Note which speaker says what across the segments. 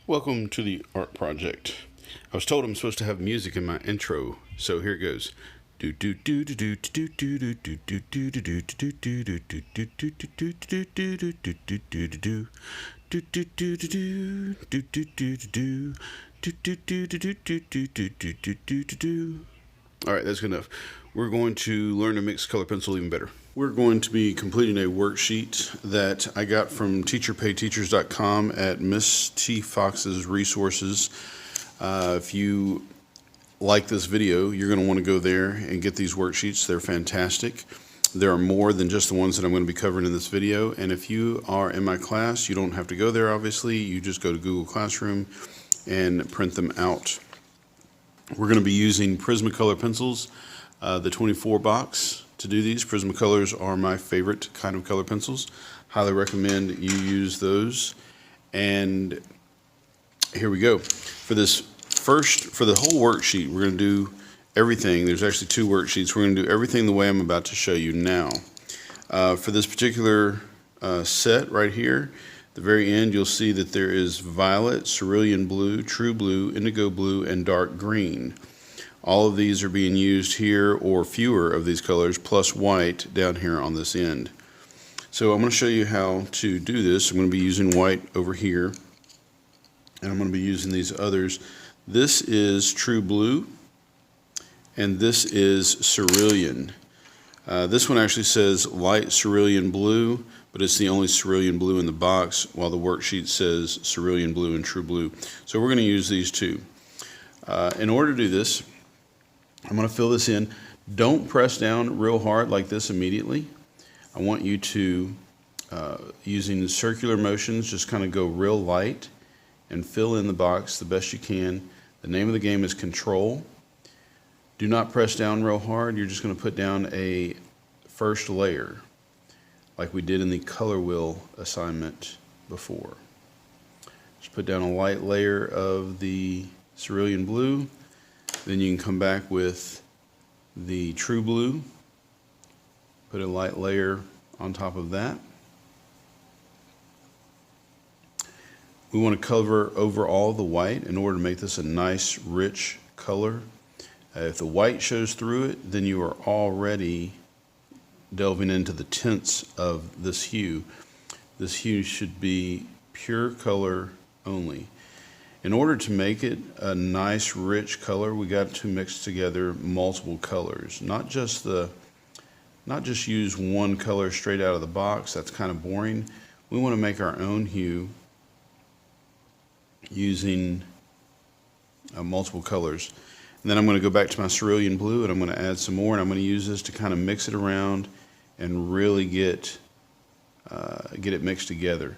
Speaker 1: Welcome to the art project. I was told I'm supposed to have music in my intro, so here it goes. All right, that's good enough. We're going to learn to mix color pencil even better. We're going to be completing a worksheet that I got from teacherpayteachers.com at Miss T. Fox's resources. If you like this video, you're going to want to go there and get these worksheets. They're fantastic. There are more than just the ones that I'm going to be covering in this video. And if you are in my class, you don't have to go there, obviously. You just go to Google Classroom and print them out. We're going to be using Prismacolor pencils, the 24 box to do these. Prismacolors are my favorite kind of color pencils. Highly recommend you use those. And here we go. For the whole worksheet, we're going to do everything. There's actually two worksheets. We're going to do everything the way I'm about to show you now. For this particular set right here, at the very end, you'll see that there is violet, cerulean blue, true blue, indigo blue, and dark green. All of these are being used here, or fewer of these colors, plus white down here on this end. So I'm going to show you how to do this. I'm going to be using white over here, and I'm going to be using these others. This is true blue, and this is cerulean. This one actually says light cerulean blue, but it's the only cerulean blue in the box, while the worksheet says cerulean blue and true blue. So we're going to use these two. In order to do this, I'm going to fill this in. Don't press down real hard like this immediately. I want you to, using circular motions, just kind of go real light and fill in the box the best you can. The name of the game is Control. Do not press down real hard. You're just going to put down a first layer like we did in the color wheel assignment before. Just put down a light layer of the cerulean blue. Then you can come back with the true blue. Put a light layer on top of that. We want to cover over all the white in order to make this a nice, rich color. If the white shows through it, then you are already delving into the tints of this hue. This hue should be pure color only. In order to make it a nice, rich color, we got to mix together multiple colors. Not just use one color straight out of the box. That's kind of boring. We want to make our own hue using multiple colors. And then I'm going to go back to my cerulean blue and I'm going to add some more, and I'm going to use this to kind of mix it around and really get it mixed together.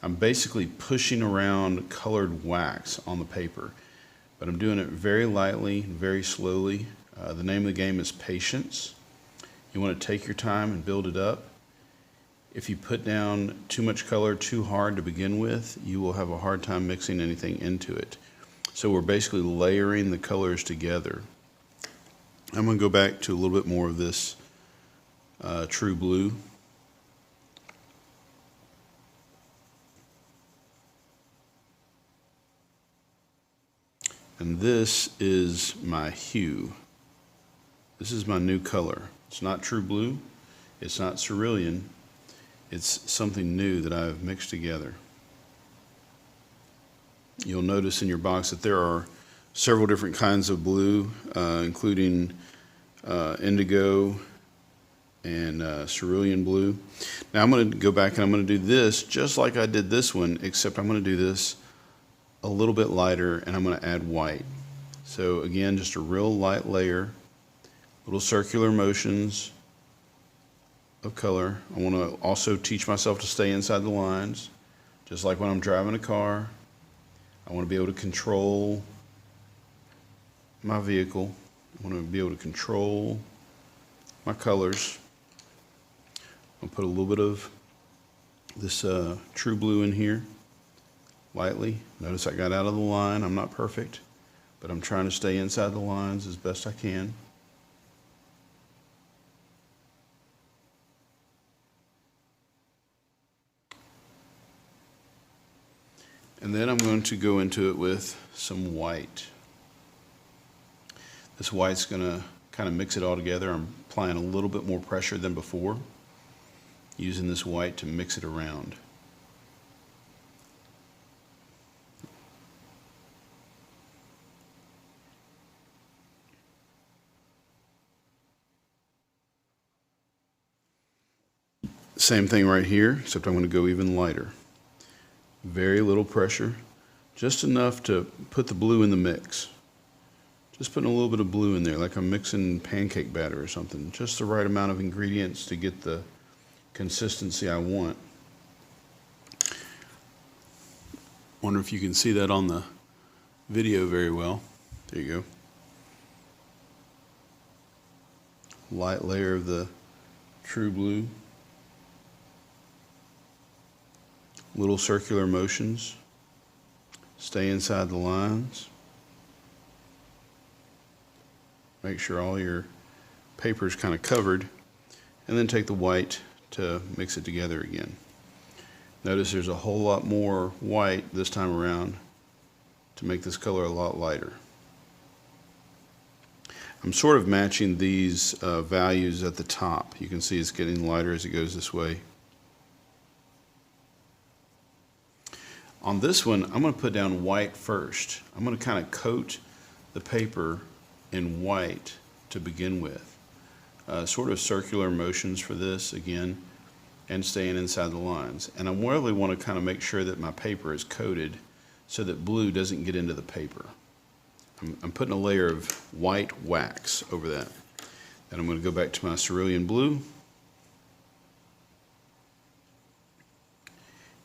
Speaker 1: I'm basically pushing around colored wax on the paper, but I'm doing it very lightly, very slowly. The name of the game is patience. You want to take your time and build it up. If you put down too much color too hard to begin with, you will have a hard time mixing anything into it. So we're basically layering the colors together. I'm going to go back to a little bit more of this true blue. And this is my hue. This is my new color. It's not true blue. It's not cerulean. It's something new that I've mixed together. You'll notice in your box that there are several different kinds of blue, including indigo and cerulean blue. Now I'm going to go back and I'm going to do this just like I did this one, except I'm going to do this a little bit lighter, and I'm going to add white. So again, just a real light layer, little circular motions of color. I want to also teach myself to stay inside the lines, just like when I'm driving a car. I want to be able to control my vehicle. I want to be able to control my colors. I'll put a little bit of this true blue in here, lightly. Notice I got out of the line. I'm not perfect, but I'm trying to stay inside the lines as best I can. And And then I'm going to go into it with some white. This white's going to kind of mix it all together. I'm applying a little bit more pressure than before, using this white to mix it around. Same thing right here, except I'm going to go even lighter. Very little pressure, just enough to put the blue in the mix. Just putting a little bit of blue in there, like I'm mixing pancake batter or something. Just the right amount of ingredients to get the consistency I want. Wonder if you can see that on the video very well. There you go. Light layer of the true blue. Little circular motions. Stay inside the lines. Make sure all your paper is kind of covered, and then take the white to mix it together again. Notice there's a whole lot more white this time around to make this color a lot lighter. I'm sort of matching these values at the top. You can see it's getting lighter as it goes this way. On this one, I'm going to put down white first. I'm going to kind of coat the paper in white to begin with. Sort of circular motions for this again, and staying inside the lines. And I really want to kind of make sure that my paper is coated so that blue doesn't get into the paper. I'm putting a layer of white wax over that. Then I'm going to go back to my cerulean blue.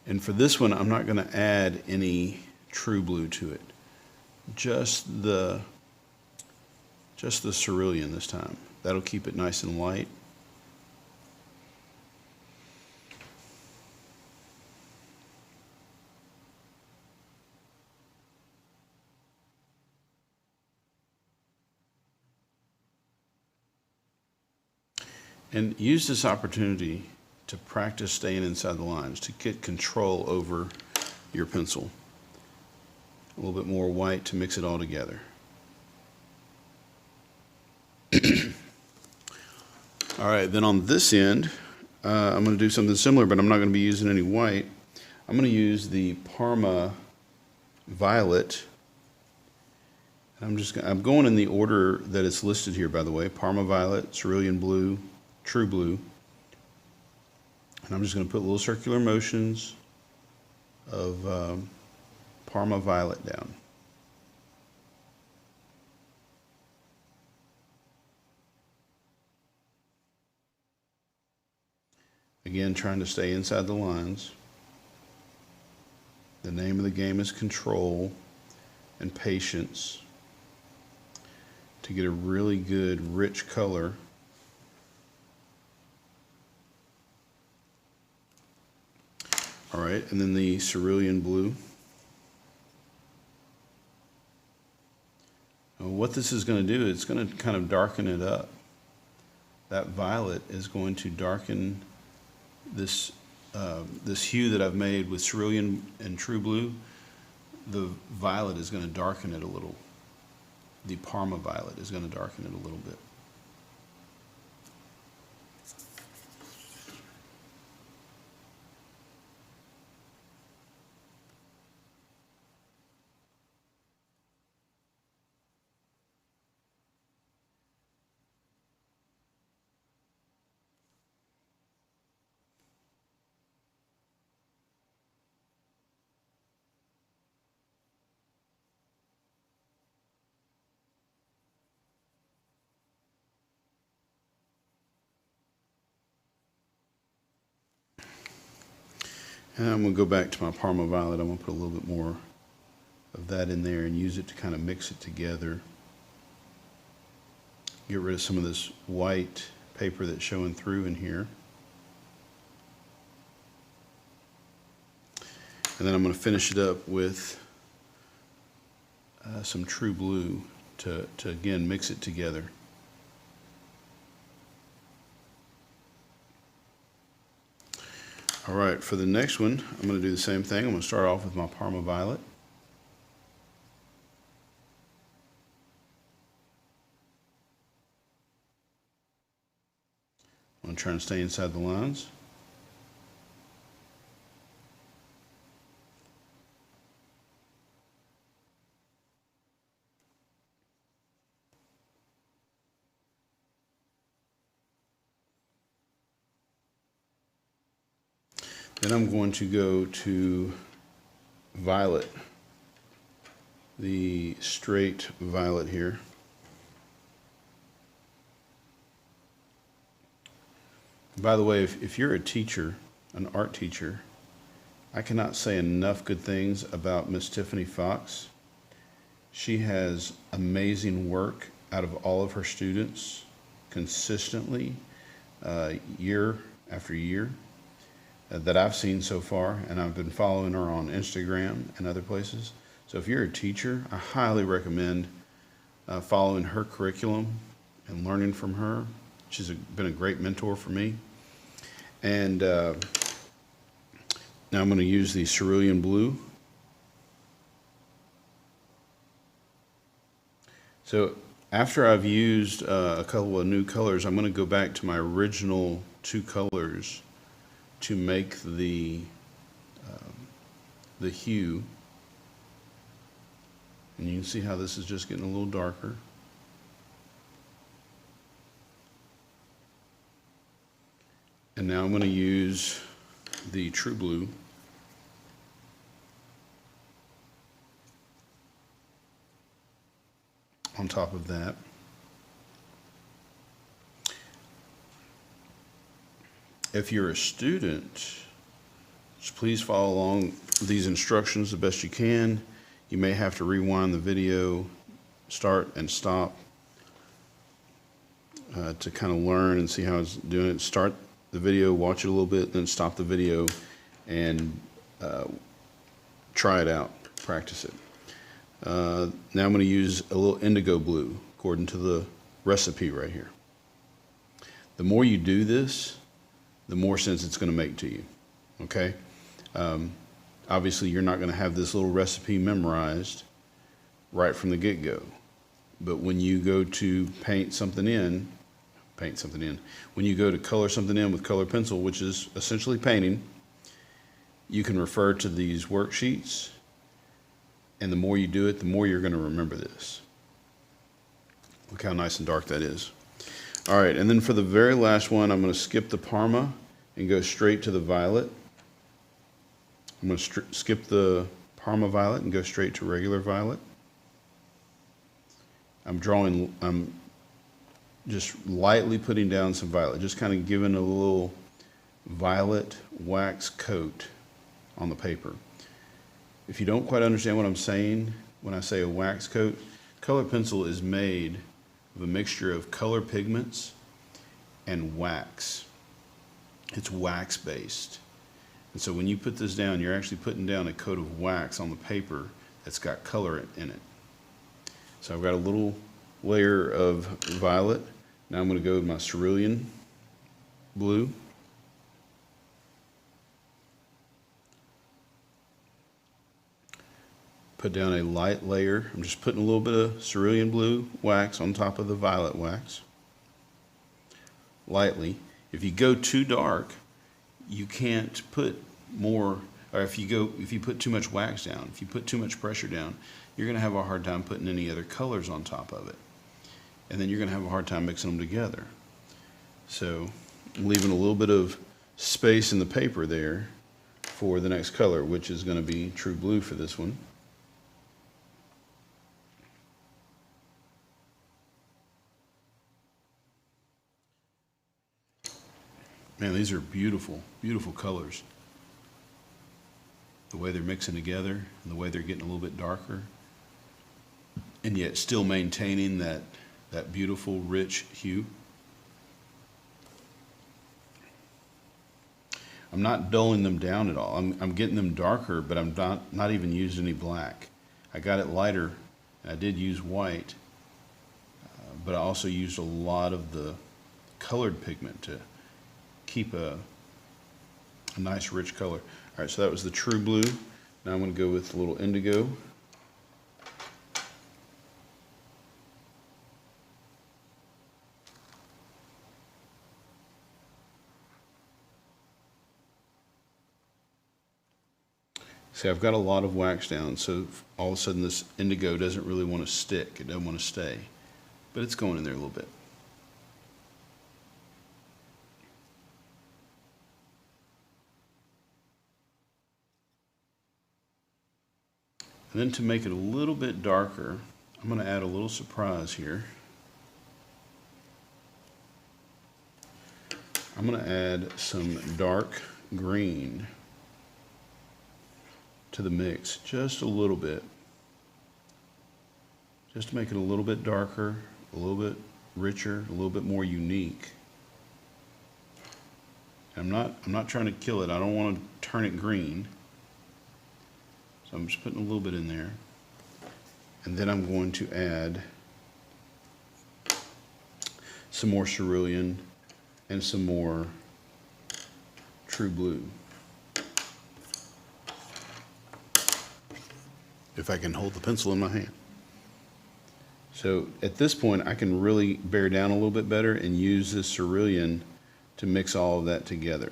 Speaker 1: And for this one, I'm not going to add any true blue to it. Just the cerulean this time. That'll keep it nice and light. And use this opportunity to practice staying inside the lines, to get control over your pencil. A little bit more white to mix it all together. All right, then on this end, I'm going to do something similar, but I'm not going to be using any white. I'm going to use the Parma Violet. I'm going in the order that it's listed here, by the way. Parma Violet, Cerulean Blue, True Blue. And I'm just going to put little circular motions of Parma Violet down. Again, trying to stay inside the lines. The name of the game is control and patience to get a really good, rich color. All right, and then the cerulean blue. Now, what this is going to do, it's going to kind of darken it up. That violet is going to darken this this hue that I've made with cerulean and true blue. The violet is going to darken it a little. The Parma Violet is going to darken it a little bit. And I'm going to go back to my Parma Violet. I'm going to put a little bit more of that in there and use it to kind of mix it together. Get rid of some of this white paper that's showing through in here. And then I'm going to finish it up with some true blue to again mix it together. All right, for the next one, I'm going to do the same thing. I'm going to start off with my Parma Violet. I'm going to try and stay inside the lines. Then I'm going to go to violet, the straight violet here. By the way, if you're a teacher, an art teacher, I cannot say enough good things about Miss Tiffany Fox. She has amazing work out of all of her students consistently, year after year. That I've seen so far, and I've been following her on Instagram and other places. So if you're a teacher, I highly recommend following her curriculum and learning from her. She's been a great mentor for me. And now I'm going to use the cerulean blue. So after I've used a couple of new colors, I'm going to go back to my original two colors to make the hue, and you can see how this is just getting a little darker. And now I'm going to use the true blue on top of that. If you're a student, just please follow along these instructions the best you can. You may have to rewind the video, start and stop, to kind of learn and see how it's doing it. Start the video, watch it a little bit, then stop the video and try it out, practice it. Now I'm going to use a little indigo blue according to the recipe right here. The more you do this, the more sense it's going to make to you, okay? Obviously, you're not going to have this little recipe memorized right from the get-go. But when you go to paint something in, when you go to color something in with colored pencil, which is essentially painting, you can refer to these worksheets, and the more you do it, the more you're going to remember this. Look how nice and dark that is. All right, and then for the very last one, I'm going to skip the Parma and go straight to the violet. I'm going to skip the Parma violet and go straight to regular violet. I'm just lightly putting down some violet, just kind of giving a little violet wax coat on the paper. If you don't quite understand what I'm saying when I say a wax coat, color pencil is made of a mixture of color pigments and wax. It's wax based. And so when you put this down, you're actually putting down a coat of wax on the paper that's got color in it. So I've got a little layer of violet. Now I'm going to go with my cerulean blue. Put down a light layer. I'm just putting a little bit of cerulean blue wax on top of the violet wax. Lightly. If you go too dark, you can't put more, or if you put too much wax down, if you put too much pressure down, you're going to have a hard time putting any other colors on top of it. And then you're going to have a hard time mixing them together. So I'm leaving a little bit of space in the paper there for the next color, which is going to be true blue for this one. Man, these are beautiful, beautiful colors. The way they're mixing together and the way they're getting a little bit darker, and yet still maintaining that beautiful, rich hue. I'm not dulling them down at all. I'm getting them darker, but I'm not even using any black. I got it lighter, and I did use white, but I also used a lot of the colored pigment to keep a a nice rich color. All right, so that was the true blue. Now I'm going to go with a little indigo. See, I've got a lot of wax down, so all of a sudden this indigo doesn't really want to stick. It doesn't want to stay, but it's going in there a little bit. And then to make it a little bit darker, I'm going to add a little surprise here. I'm going to add some dark green to the mix, just a little bit, just to make it a little bit darker, a little bit richer, a little bit more unique. I'm not trying to kill it. I don't want to turn it green, so I'm just putting a little bit in there, and then I'm going to add some more cerulean and some more true blue. If I can hold the pencil in my hand. So at this point I can really bear down a little bit better and use this cerulean to mix all of that together.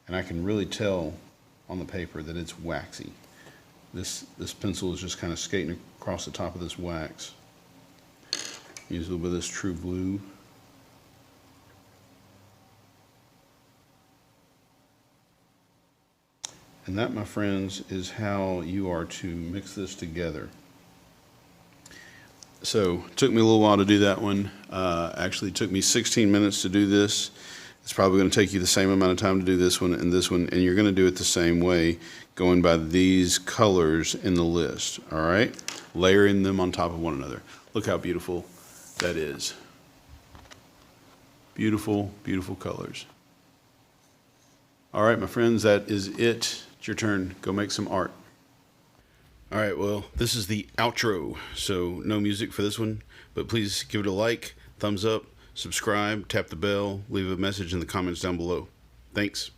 Speaker 1: And I can really tell on the paper that it's waxy. This pencil is just kind of skating across the top of this wax. Use a little bit of this true blue. And that, my friends, is how you are to mix this together. So it took me a little while to do that one. Actually, it took me 16 minutes to do this. It's probably going to take you the same amount of time to do this one, and you're going to do it the same way, going by these colors in the list, all right? Layering them on top of one another. Look how beautiful that is. Beautiful, beautiful colors. All right, my friends, that is it. It's your turn. Go make some art. All right, well, this is the outro, so no music for this one, but please give it a like, thumbs up, subscribe, tap the bell, leave a message in the comments down below. Thanks.